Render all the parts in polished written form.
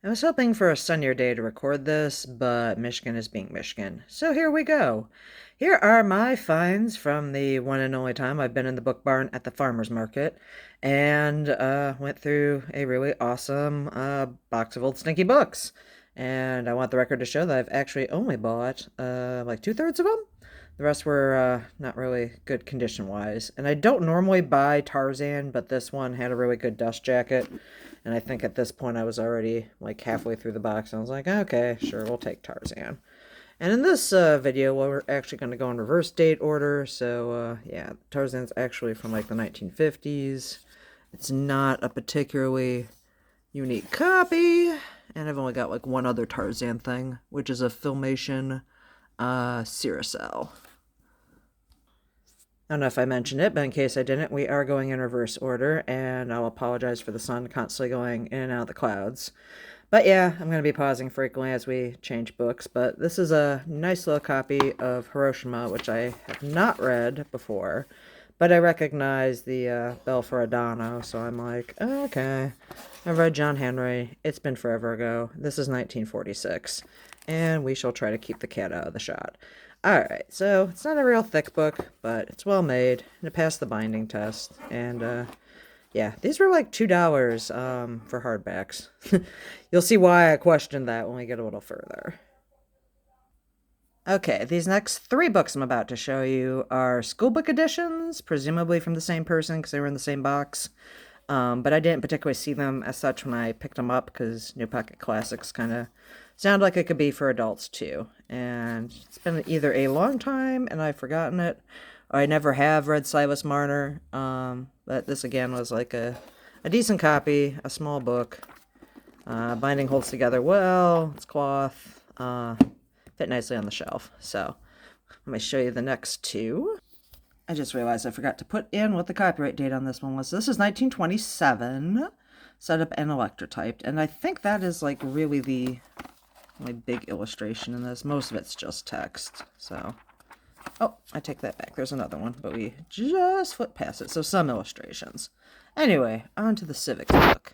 I was hoping for a sunnier day to record this, but Michigan is being Michigan. So here we go. Here are my finds from the one and only time I've been in the book barn at the farmer's market and went through a really awesome box of old stinky books. And I want the record to show that I've actually only bought like two-thirds of them. The rest were not really good condition wise. And I don't normally buy Tarzan, but this one had a really good dust jacket. And I think at this point I was already like halfway through the box. And I was like, okay, sure, we'll take Tarzan. And in this video, well, we're actually going to go in reverse date order. So yeah, Tarzan's actually from like the 1950s. It's not a particularly unique copy. And I've only got like one other Tarzan thing, which is a Filmation Carousel. I don't know if I mentioned it, but in case I didn't, we are going in reverse order, and I'll apologize for the sun constantly going in and out of the clouds. But yeah, I'm going to be pausing frequently as we change books, but this is a nice little copy of Hiroshima, which I have not read before, but I recognize the Bell for Adano, so I'm like, okay. I've read John Henry. It's been forever ago. This is 1946, and we shall try to keep the cat out of the shot. Alright, so it's not a real thick book, but it's well made, and it passed the binding test, and yeah, these were like $2 for hardbacks. You'll see why I questioned that when we get a little further. Okay, these next three books I'm about to show you are schoolbook editions, presumably from the same person because they were in the same box. But I didn't particularly see them as such when I picked them up because New Pocket Classics kind of sound like it could be for adults too. And it's been either a long time and I've forgotten it, or I never have read Silas Marner. But this again was like a decent copy, a small book. Binding holds together well, it's cloth, fit nicely on the shelf. So let me show you the next two. I just realized I forgot to put in what the copyright date on this one was. This is 1927, set up and electrotyped, and I think that is like really the only big illustration in this. Most of it's just text, so. Oh, I take that back. There's another one, but we just flipped past it, so some illustrations. Anyway, on to the civics book.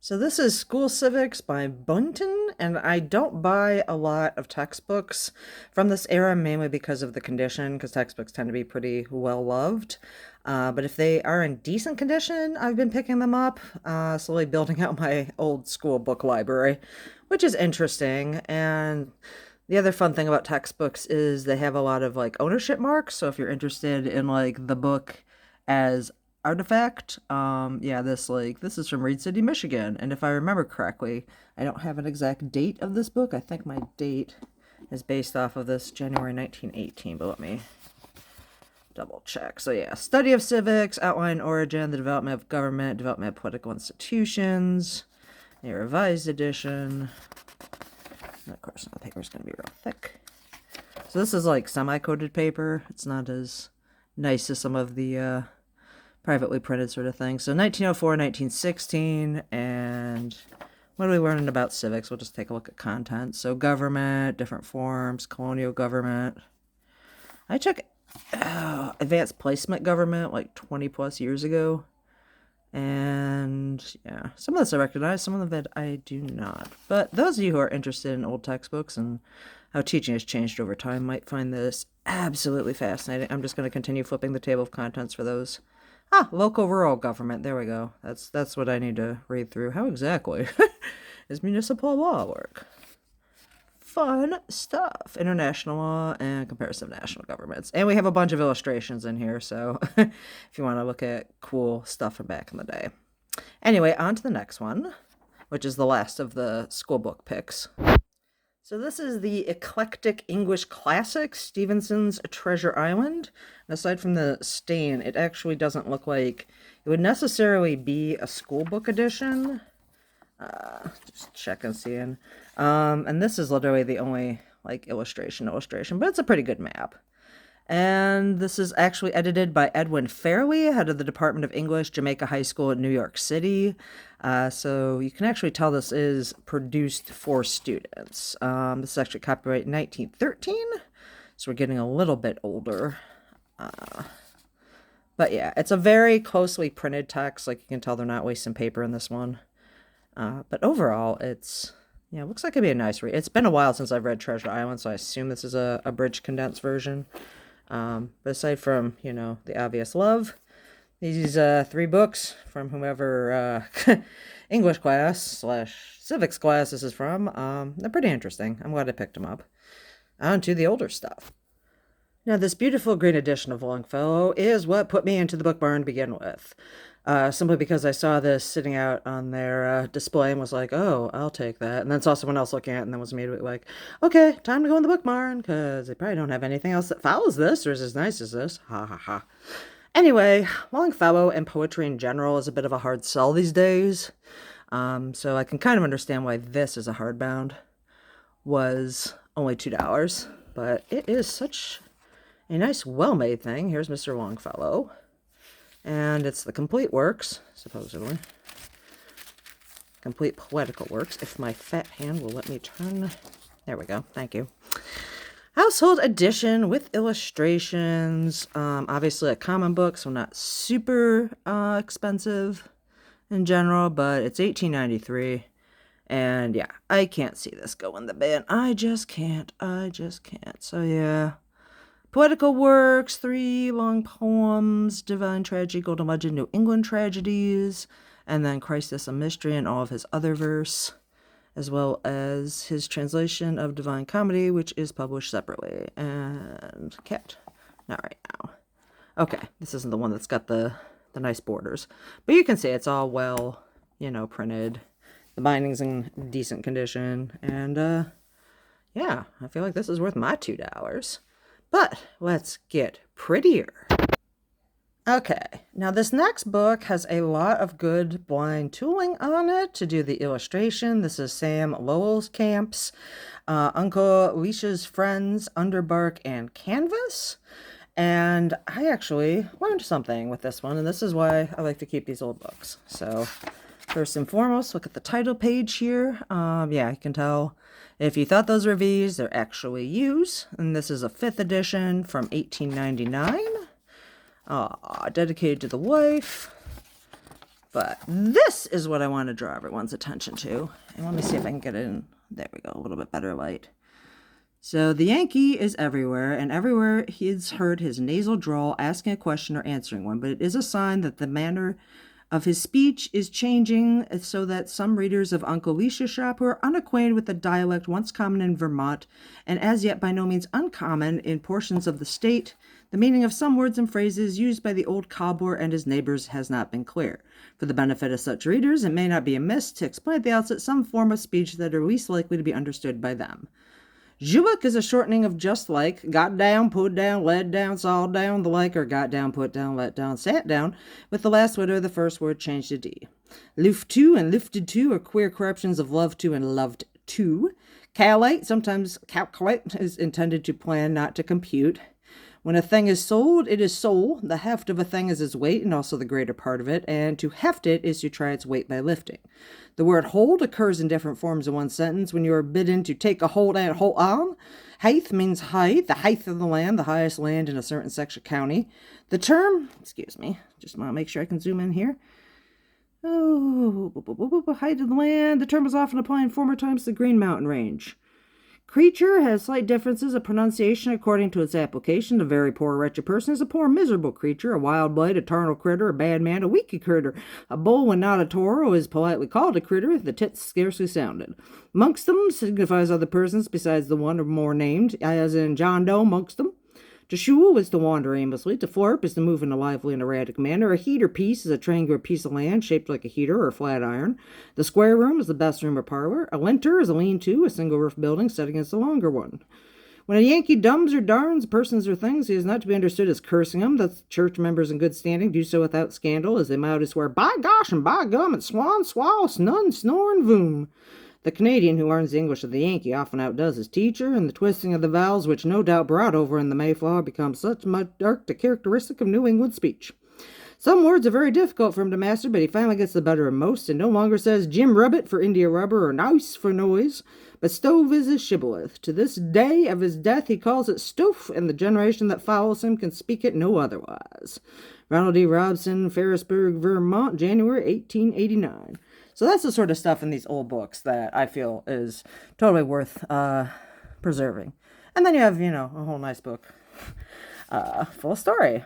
So this is School Civics by Bunton, and I don't buy a lot of textbooks from this era, mainly because of the condition, because textbooks tend to be pretty well loved. But if they are in decent condition, I've been picking them up, slowly building out my old school book library, which is interesting. And the other fun thing about textbooks is they have a lot of like ownership marks. So if you're interested in like the book as artifact, yeah, this is from Reed City, Michigan, and if I remember correctly, I don't have an exact date of this book. I think my date is based off of this January 1918, but let me double check. So yeah, study of civics, outline origin, the development of government, development of political institutions, a revised edition, and of course the paper is going to be real thick. So this is like semi-coated paper. It's not as nice as some of the privately printed sort of thing. So 1904, 1916, and what are we learning about civics? We'll just take a look at content. So government, different forms, colonial government. I took advanced placement government like 20 plus years ago. And yeah, some of this I recognize, some of it I do not. But those of you who are interested in old textbooks and how teaching has changed over time might find this absolutely fascinating. I'm just going to continue flipping the table of contents for those. Ah, local rural government. There we go. That's what I need to read through. How exactly does municipal law work? Fun stuff. International law and comparison of national governments. And we have a bunch of illustrations in here, so if you want to look at cool stuff from back in the day. Anyway, on to the next one, which is the last of the school book picks. So this is the eclectic English classic, Stevenson's Treasure Island. And aside from the stain, it actually doesn't look like it would necessarily be a school book edition. Just check and see. And this is literally the only like illustration, but it's a pretty good map. And this is actually edited by Edwin Fairley, head of the Department of English, Jamaica High School in New York City. So you can actually tell this is produced for students. This is actually copyright 1913, so we're getting a little bit older. But yeah, it's a very closely printed text. Like you can tell they're not wasting paper in this one. But overall, it looks like it'd be a nice read. It's been a while since I've read Treasure Island, so I assume this is a abridged condensed version. But aside from, the obvious love, these 3 books from whomever English class / civics class this is from, they're pretty interesting. I'm glad I picked them up. On to the older stuff. Now, this beautiful green edition of Longfellow is what put me into the book barn to begin with. Simply because I saw this sitting out on their display and was like, oh, I'll take that. And then saw someone else looking at it and then was immediately like, okay, time to go in the book barn because they probably don't have anything else that follows this or is as nice as this. Ha ha ha. Anyway, Longfellow and poetry in general is a bit of a hard sell these days. So I can kind of understand why this is a hardbound. Was only $2, but it is such a nice, well-made thing. Here's Mr. Longfellow. And it's the complete works, supposedly. Complete poetical works. If my fat hand will let me turn. There we go. Thank you. Household edition with illustrations. Obviously a common book, so not super expensive in general, but it's $18.93. And yeah, I can't see this go in the bin. I just can't. So yeah. Poetical works, 3 long poems, Divine Tragedy, Golden Legend, New England Tragedies, and then Christ is a Mystery and all of his other verse, as well as his translation of Divine Comedy, which is published separately. And cat. Not right now. Okay, this isn't the one that's got the nice borders. But you can see it's all well, printed. The binding's in decent condition. And, yeah, I feel like this is worth my $2. But let's get prettier. Okay, now this next book has a lot of good blind tooling on it to do the illustration. This is Sam Lowell's Uncle Leisha's Friends, Underbark, and Canvas. And I actually learned something with this one, and this is why I like to keep these old books. So first and foremost, look at the title page here. Yeah, you can tell if you thought those were V's, they're actually U's. And this is a 5th edition from 1899. Dedicated to the wife. But this is what I want to draw everyone's attention to. And let me see if I can get it in. There we go, a little bit better light. So the Yankee is everywhere, and everywhere he's heard his nasal drawl asking a question or answering one. But it is a sign that the manner of his speech is changing so that some readers of Uncle Leisha's shop who are unacquainted with the dialect once common in Vermont and as yet by no means uncommon in portions of the state, the meaning of some words and phrases used by the old cobbler and his neighbors has not been clear. For the benefit of such readers, it may not be amiss to explain at the outset some form of speech that are least likely to be understood by them. Julik is a shortening of just like, got down, put down, led down, saw down, the like, or got down, put down, let down, sat down, with the last letter of the first word changed to D. Loof to and lifted to are queer corruptions of love to and loved to. Calculate, sometimes calculate, is intended to plan, not to compute. When a thing is sold, it is sold. The heft of a thing is its weight and also the greater part of it, and to heft it is to try its weight by lifting. The word hold occurs in different forms in one sentence when you are bidden to take a hold and hold on. Height means height, the height of the land, the highest land in a certain section county. The term, excuse me, just want to make sure I can zoom in here. Height of the land. The term was often applied in former times to the Green Mountain Range. Creature has slight differences of pronunciation according to its application. A very poor, wretched person is a poor, miserable creature. A wild blade, a tarnal critter, a bad man, a weaky critter. A bull, when not a toro, is politely called a critter if the tits scarcely sounded. Monkstum signifies other persons besides the one or more named, as in John Doe, monkstum. To shul is to wander aimlessly. To flirp is to move in a lively and erratic manner. A heater piece is a triangular piece of land shaped like a heater or a flat iron. The square room is the best room or parlor. A linter is a lean-to, a single roof building set against a longer one. When a Yankee dumbs or darns persons or things, he is not to be understood as cursing them. The church members in good standing do so without scandal, as they mildly swear, by gosh and by gum, and swan, swallow, snun, snore, and voom. The Canadian who learns the English of the Yankee often outdoes his teacher, and the twisting of the vowels, which no doubt brought over in the Mayflower, becomes such much a characteristic of New England speech. Some words are very difficult for him to master, but he finally gets the better of most, and no longer says Jim Rubbit for India rubber or nice for noise, but stove is his shibboleth. To this day of his death he calls it stove, and the generation that follows him can speak it no otherwise. Ronald D. Robson, Ferrisburg, Vermont, January 1889. So that's the sort of stuff in these old books that I feel is totally worth preserving. And then you have, you know, a whole nice book full of story.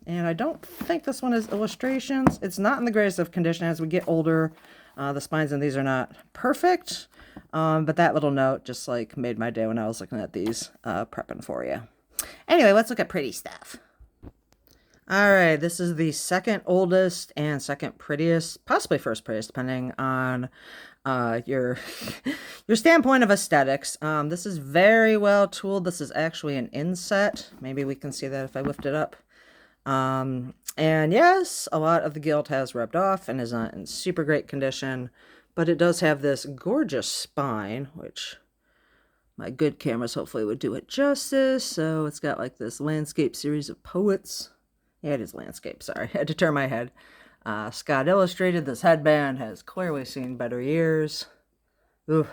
And I don't think this one has illustrations. It's not in the greatest of condition as we get older. The spines in these are not perfect. But that little note just like made my day when I was looking at these, prepping for you. Anyway, let's look at pretty stuff. All right, this is the second oldest and second prettiest, possibly first prettiest, depending on your your standpoint of aesthetics. This is very well tooled. This is actually an inset. Maybe we can see that if I lift it up. And yes, a lot of the gilt has rubbed off and is not in super great condition, but it does have this gorgeous spine, which my good cameras hopefully would do it justice. So it's got like this landscape series of poets. Yeah, it is landscape, sorry. I had to turn my head. Scott illustrated. This headband has clearly seen better years. Ooh.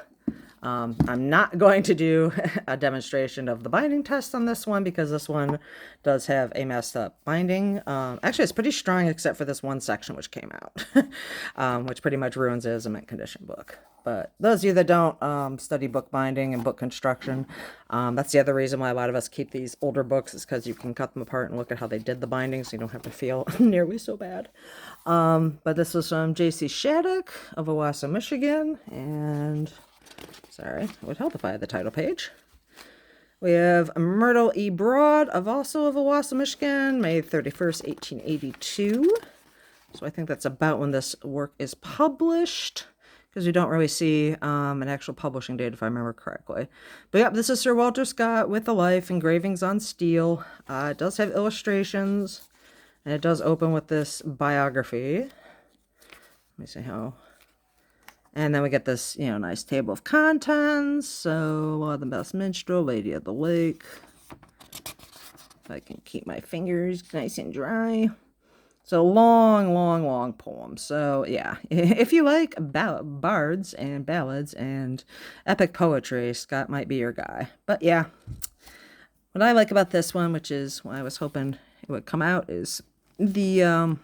I'm not going to do a demonstration of the binding test on this one because this one does have a messed up binding. Actually, it's pretty strong except for this one section which came out, which pretty much ruins it as a mint condition book. But those of you that don't study book binding and book construction, that's the other reason why a lot of us keep these older books is because you can cut them apart and look at how they did the binding so you don't have to feel nearly so bad. But this was from J.C. Shattuck of Owasso, Michigan, and... sorry, I would help if I had the title page. We have Myrtle E. Broad of also of Owasso, Michigan, May 31st, 1882. So I think that's about when this work is published, because you don't really see an actual publishing date if I remember correctly. But yep, this is Sir Walter Scott with the life, engravings on steel. It does have illustrations, and it does open with this biography. Let me see how... and then we get this, you know, nice table of contents. So, the best minstrel, Lady of the Lake. If I can keep my fingers nice and dry. So, long poem. So, yeah, if you like bards and ballads and epic poetry, Scott might be your guy. But, yeah, what I like about this one, which is what I was hoping it would come out, is the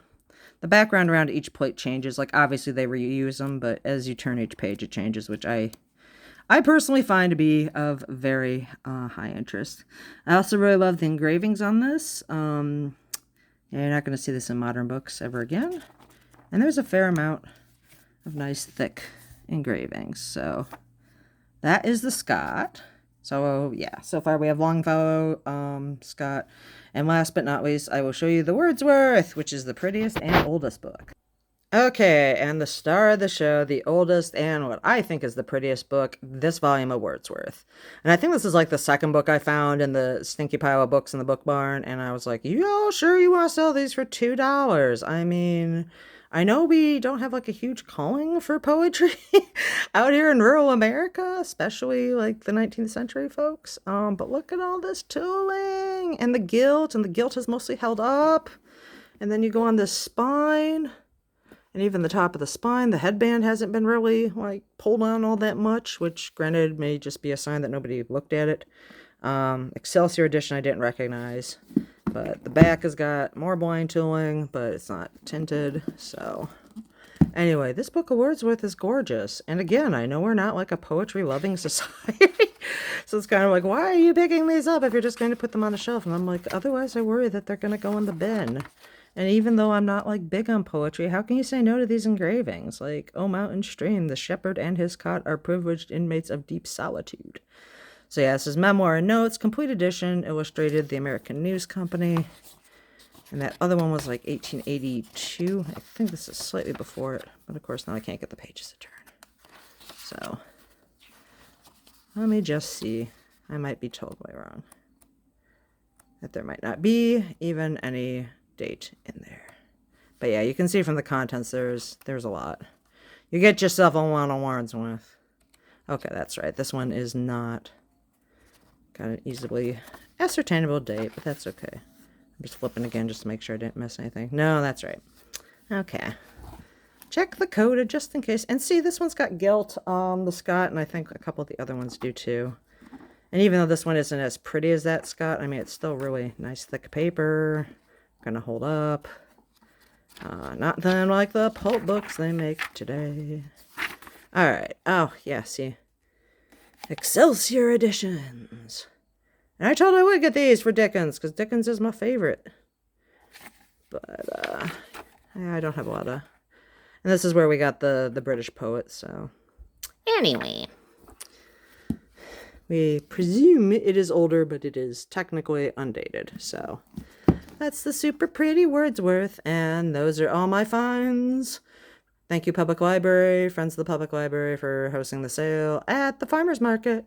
background around each plate changes. Like, obviously, they reuse them, but as you turn each page, it changes, which I personally find to be of very high interest. I also really love the engravings on this. You're not going to see this in modern books ever again. And there's a fair amount of nice, thick engravings. So, that is the Scott. So, yeah, so far we have Longfellow, Scott, and last but not least, I will show you the Wordsworth, which is the prettiest and oldest book. Okay, and the star of the show, the oldest and what I think is the prettiest book, this volume of Wordsworth. And I think this is like the second book I found in the stinky pile of books in the book barn, and I was like, you all sure you want to sell these for $2? I mean... I know we don't have like a huge calling for poetry out here in rural America, especially like the 19th century folks. But look at all this tooling and the gilt is mostly held up. And then you go on this spine, and even the top of the spine, the headband hasn't been really like pulled on all that much, which granted may just be a sign that nobody looked at it. Excelsior edition I didn't recognize. But the back has got more blind tooling, but it's not tinted, so... Anyway, this book of Wordsworth is gorgeous. And again, I know we're not like a poetry-loving society. So it's kind of like, why are you picking these up if you're just going to put them on a shelf? And I'm like, otherwise I worry that they're going to go in the bin. And even though I'm not like big on poetry, how can you say no to these engravings? Like, O mountain stream, the shepherd and his cot are privileged inmates of deep solitude. So yeah, this is Memoir and Notes, complete edition, illustrated, the American News Company. And that other one was like 1882. I think this is slightly before it. But of course now I can't get the pages to turn. So, let me just see. I might be totally wrong. That there might not be even any date in there. But yeah, you can see from the contents there's a lot. You get yourself a lot of Wordsworth. Okay, that's right. This one is not... got an easily ascertainable date, but that's okay. I'm just flipping again just to make sure I didn't miss anything. No, that's right. Okay. Check the coda just in case. And see, this one's got gilt, the Scott, and I think a couple of the other ones do too. And even though this one isn't as pretty as that Scott, I mean, it's still really nice thick paper. Gonna hold up. Nothing like the pulp books they make today. Alright. Oh, yeah, see. Excelsior editions. And I told I would get these for Dickens, because Dickens is my favorite. But, I don't have a lot of... And this is where we got the British poet, so... Anyway. We presume it is older, but it is technically undated, so... That's the super pretty Wordsworth, and those are all my finds. Thank you, Public Library, Friends of the Public Library, for hosting the sale at the farmer's market.